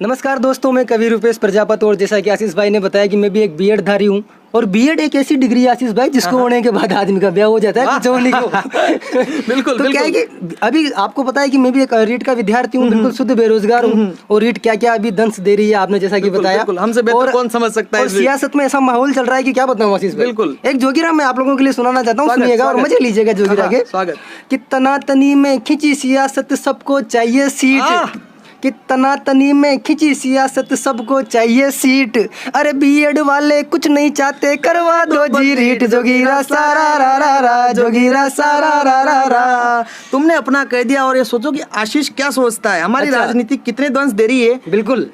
नमस्कार दोस्तों, मैं कवि रूपेश प्रजापति और जैसा कि आशीष भाई ने बताया कि मैं भी एक बीएड धारी हूँ और बीएड एक ऐसी डिग्री है आशीष भाई जिसको होने के बाद आदमी का ब्याह हो जाता है कुछ होने को। बिल्कुल तो क्या है कि अभी आपको पता है कि मैं भी एक रीट का विद्यार्थी हूँ, बिल्कुल शुद्ध बेरोजगार हूँ और रीट क्या क्या अभी दंश दे रही है आपने जैसा कि बताया। हमसे बेहतर कौन समझ सकता है। और सियासत में ऐसा माहौल चल रहा है कि क्या बताऊँ आशीष भाई। बिल्कुल एक जोगिरा मैं आप लोगों के लिए सुनाना चाहता हूँ, सुनिएगा और मजे लीजिएगा जोगिरा के। स्वागत। कि तनातनी में खिंची सियासत सबको चाहिए सीट, कि तनातनी में खिंची सियासत सबको चाहिए सीट। अरे बीएड वाले कुछ नहीं चाहते, करवा दो जी रीट। जोगिरा सारा रा रा रा, जोगिरा सारा रा रा रा। तुमने अपना कह दिया और ये सोचो कि आशीष क्या सोचता है, हमारी राजनीति कितने ध्वंस दे रही है। बिल्कुल।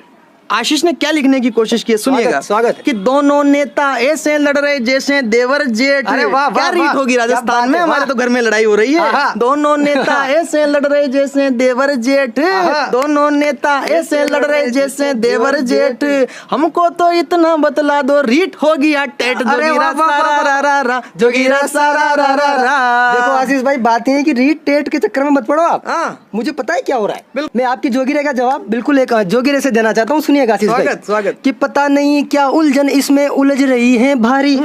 आशीष ने क्या लिखने की कोशिश की है, सुनिएगा। स्वागत। कि दोनों नेता ऐसे लड़ रहे जैसे देवर जेठ। अरे वाह, क्या वाह, रीट वाह, होगी राजस्थान में, हमारे तो घर में लड़ाई हो रही है। दोनों नेता ऐसे लड़ रहे जैसे देवर जेठ, दोनों नेता ऐसे लड़ रहे जैसे देवर जेठ। हमको तो इतना बतला दो, रीट होगी या टेट। जोगिरा सारा रा रा रा, जोगिरा सारा रा रा रा। देखो आशीष भाई, बात ये है कि रीट टेट के चक्कर में मत पड़ो आप। मुझे पता है क्या हो रहा है। मैं आपकी जोगिरे का जवाब बिल्कुल एक जोगिरे से देना चाहता हूँ, सुनिएगा आशीष भाई। स्वागत स्वागत। कि पता नहीं क्या उलझन इसमें उलझ रही है भारी,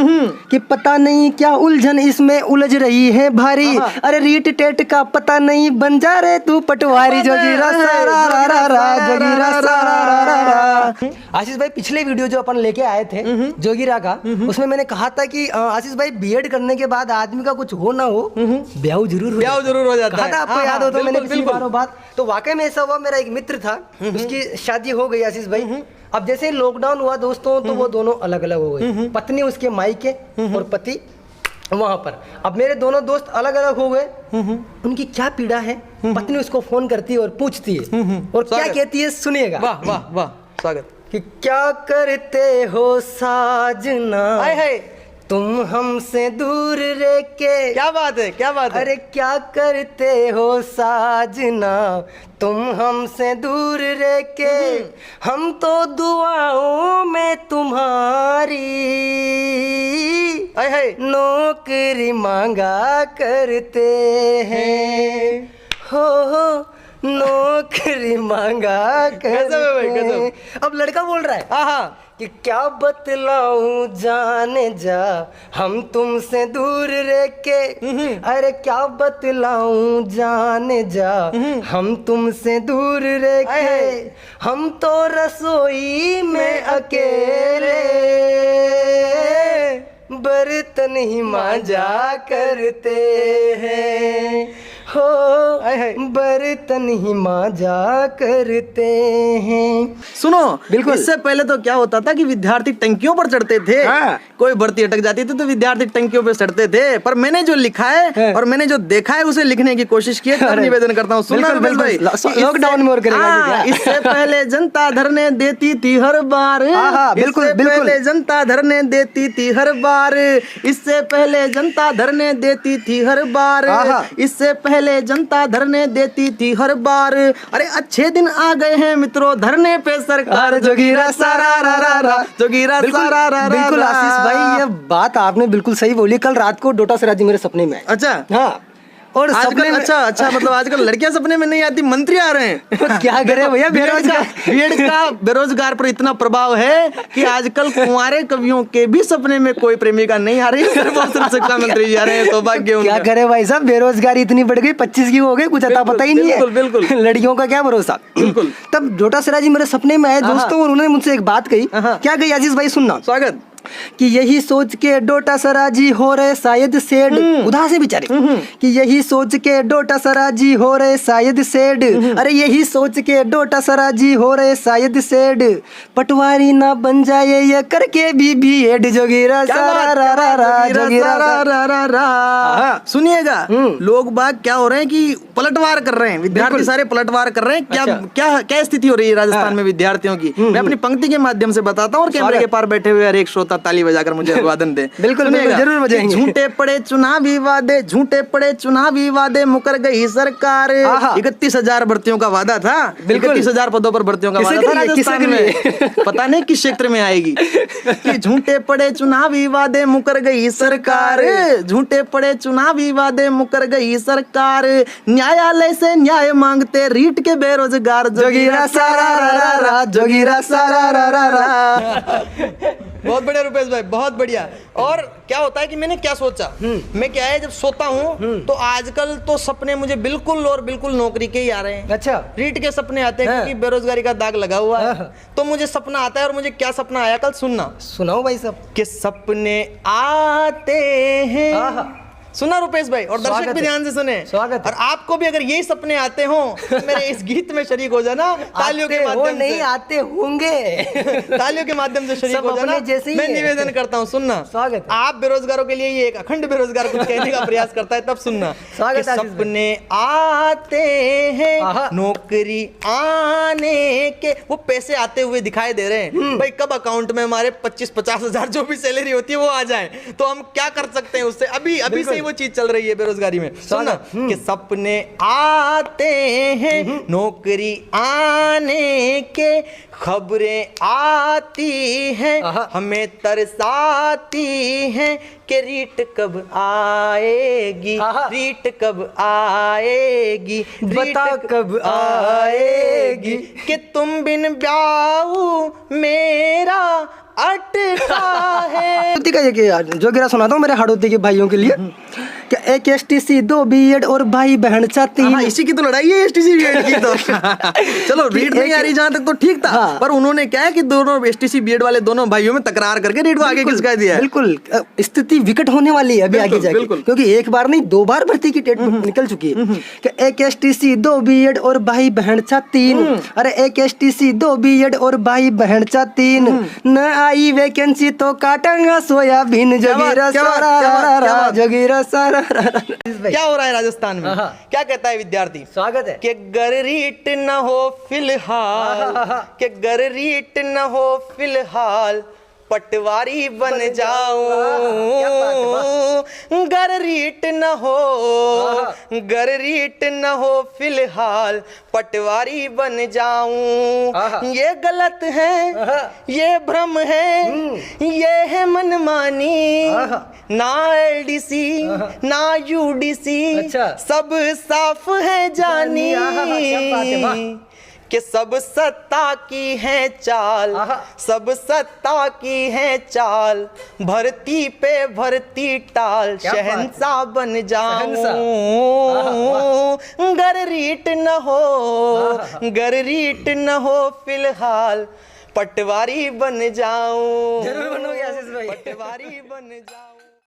कि पता नहीं क्या उलझन इसमें उलझ रही है भारी। अरे रीट टेट का पता नहीं, बन जा रे तू पटवारी। जोगिरा सारा रा रा रा, जोगिरा सारा रा रा रा। आशीष भाई, पिछले वीडियो जो अपन लेके आए थे जोगिरा का, उसमें मैंने कहा था कि आशीष भाई बीएड करने के बाद आदमी का कुछ हो ना हो, ब्याह जरूर हो जाता है। आपको याद हो तो मैंने पिछली बार बात, तो वाकई में ऐसा हुआ। मेरा एक मित्र था, उसकी शादी हो गई आशीष भाई। अब जैसे लॉकडाउन हुआ दोस्तों, तो वो दोनों अलग अलग हो गए। पत्नी उसके मायके और पति वहां पर। अब मेरे दोनों दोस्त अलग अलग हो गए। उनकी क्या पीड़ा है, पत्नी उसको फोन करती है और पूछती है और क्या कहती है, सुनिएगा। वाह वाह वाह, स्वागत। कि क्या करते हो साजना, तुम हमसे दूर रह के। क्या बात है, क्या बात है। अरे क्या करते हो साजना, तुम हमसे दूर रह के। हम तो दुआओं में तुम्हारी नौकरी मांगा करते हैं। हो नौकरी मांगा करते। अब लड़का बोल रहा है कि क्या बतलाऊं जाने जा, हम तुमसे दूर रह के। अरे क्या बतलाऊं जाने जा, हम तुमसे दूर रह के। हम तो रसोई में अकेले बर्तन ही मांजा करते हैं। हो बर्तन ही मांजा करते हैं। सुनो, बिल्कुल। इससे पहले तो क्या होता था कि विद्यार्थी टंकियों पर चढ़ते थे। कोई भर्ती अटक जाती थी तो विद्यार्थी टंकियों पर चढ़ते थे। पर मैंने जो लिखा है और मैंने जो देखा है उसे लिखने की कोशिश की है। निवेदन करता हूँ, सुनना भाई। लॉकडाउन में और करेगा। इससे पहले जनता धरने देती थी हर बार। बिल्कुल पहले जनता धरने देती थी हर बार। इससे पहले जनता धरने देती थी हर बार। इससे पहले जनता धरने देती थी हर बार। अरे अच्छे दिन आ गए हैं मित्रों, धरने पे सरकार। जोगिरा सारा रा रा रा, जोगिरा सारा रा रा। बिल्कुल आशीष भाई, ये बात आपने बिल्कुल सही बोली। कल रात को डोटा सराजी मेरे सपने में। अच्छा। हाँ। और आजकल अच्छा मतलब आजकल लड़कियां सपने में नहीं आती, मंत्री आ रहे हैं। क्या करे भैया, बीएड का बेरोजगार पर इतना प्रभाव है कि आजकल कुंवारे कवियों के भी सपने में कोई प्रेमिका नहीं आ रही, सिर्फ शिक्षा मंत्री जी आ रहे हैं। सौभाग्य। क्या करे भाई साहब, बेरोजगारी इतनी बढ़ गई, 25 की हो गई, कुछ अता पता ही नहीं है। बिल्कुल। लड़कियों का क्या भरोसा। बिल्कुल। तब डोटा सराजी मेरे सपने में आए दोस्तों, और उन्होंने मुझसे एक बात कही। क्या कही आशीष भाई, सुनना। स्वागत। कि यही सोच के डोटा सराजी हो रहे शायद सेड। उदास है बेचारे। कि यही सोच के डोटा सराजी हो रहे शायद सेड। अरे यही सोच के डोटा सराजी हो रहे शायद सेड। पटवारी ना बन जाए ये करके बीएड। जोगिरा सारा रा रा रा, जोगिरा रा रा रा। सुनिएगा, लोग बाग क्या हो रहे हैं कि पलटवार कर रहे हैं, विद्यार्थी सारे पलटवार कर रहे हैं। क्या क्या क्या स्थिति हो रही है राजस्थान में विद्यार्थियों की, मैं अपनी पंक्ति के माध्यम से बताता हूँ और कैमरे के पार बैठे हुए हर एक श्रोता श्रोता ताली बजाकर मुझे अभिवादन दे। बिल्कुल, सुनिएगा, जरूर बजाएंगे। झूठे पड़े चुनावी वादे, झूठे पड़े चुनावी वादे, मुकर गई सरकार। 31,000 भर्तियों का वादा था, 31,000 पदों पर भर्तियों का वादा था राजस्थान में। पता नहीं किस क्षेत्र में आएगी। कि झूठे पड़े चुनावी वादे, मुकर गई सरकार। झूठे पड़े चुनावी वादे, मुकर गई सरकार। न्यायालय से न्याय मांगते रीट के बेरोजगार। जोगीरा सारा रा रा रा, जोगीरा सारा रा रा रा। बहुत बढ़िया रुपेश भाई, बहुत बढ़िया। और क्या होता है कि मैंने क्या सोचा, मैं क्या है जब सोता हूँ तो आजकल तो सपने मुझे बिल्कुल और बिल्कुल नौकरी के ही आ रहे हैं। अच्छा, रीट के सपने आते हैं क्योंकि बेरोजगारी का दाग लगा हुआ है। तो मुझे सपना आता है, और मुझे क्या सपना आया कल सुनना। सुनाओ भाई सब। कि सपने आते हैं, सुना रुपेश भाई, और दर्शक भी ध्यान से सुने। स्वागत है। और आपको भी अगर यही सपने आते हो तो मेरे इस गीत में शरीक हो जाना, तालियों के माध्यम से। नहीं आते होंगे। तालियों के माध्यम से शरीक सब हो जाना। अपने जैसे ही मैं है। निवेदन करता हूँ, सुनना। स्वागत है। आप बेरोजगारों के लिए ये एक अखंड बेरोजगार कुछ कहने का प्रयास करता है, तब सुनना। स्वागत कि है आशीष सपने आते हैं, आहा। नौकरी आने के, वो पैसे आते हुए दिखाई दे रहे हैं। भाई कब अकाउंट में हमारे 25-50 हजार जो भी सैलरी होती है वो आ जाए, तो हम क्या कर सकते हैं उससे। अभी से ही वो चीज चल रही है बेरोजगारी में। सुनना कि सपने आते हैं, नौकरी आने के, खबरें आती हैं, हमें तरसाती हैं कि रीट कब आएगी, रीट कब आएगी, बता रीट कब आएगी। कि तुम बिन ब्याऊ मेरा अटका है। का ये जोगीरा सुनाता हूँ मेरे हाड़ोती के भाइयों के लिए। कि एक STC 2 B.Ed और भाई बहन चाहती हाँ, इसी की तो लड़ाई है STC B.Ed की तो। चलो रीट नहीं आ रही जहाँ तक तो ठीक था। हाँ। पर उन्होंने क्या है कि दोनों STC B.Ed वाले दोनों भाइयों में तकरार करके रीट को आगे खिसका दिया है। बिल्कुल, स्थिति विकट होने वाली है अभी आगे जाके, बिल्कुल। क्योंकि एक बार नहीं 2 बार भर्ती की डेट निकल चुकी है। कि एक STC 2 B.Ed और भाई बहन चा 3। अरे एक STC 2 B.Ed और भाई बहन चा 3। न आई वैकेंसी तो काटेंगे सोयाबीन। जोगीरा सारा रा रा, जोगीरा सारा रा रा। क्या हो रहा है राजस्थान में? क्या कहता है विद्यार्थी? स्वागत है। कि गर रीट न हो फिलहाल, कि गर रीट न हो फिलहाल, पटवारी बन जाऊं। गर रीट न हो, गर रीट न हो फिलहाल, पटवारी बन जाऊं। ये गलत है, ये भ्रम है, ये है मनमानी। ना LDC ना UDC, सब साफ है जानी। कि सब सत्ता की है चाल, सब सत्ता की है चाल, भर्ती पे भर्ती टाल, शहंशाह बन जाऊं। गर रीट न हो, गर रीट न हो फिलहाल, पटवारी बन जाऊं। जरूर बनोगे आशीष भाई। पटवारी बन जाऊं।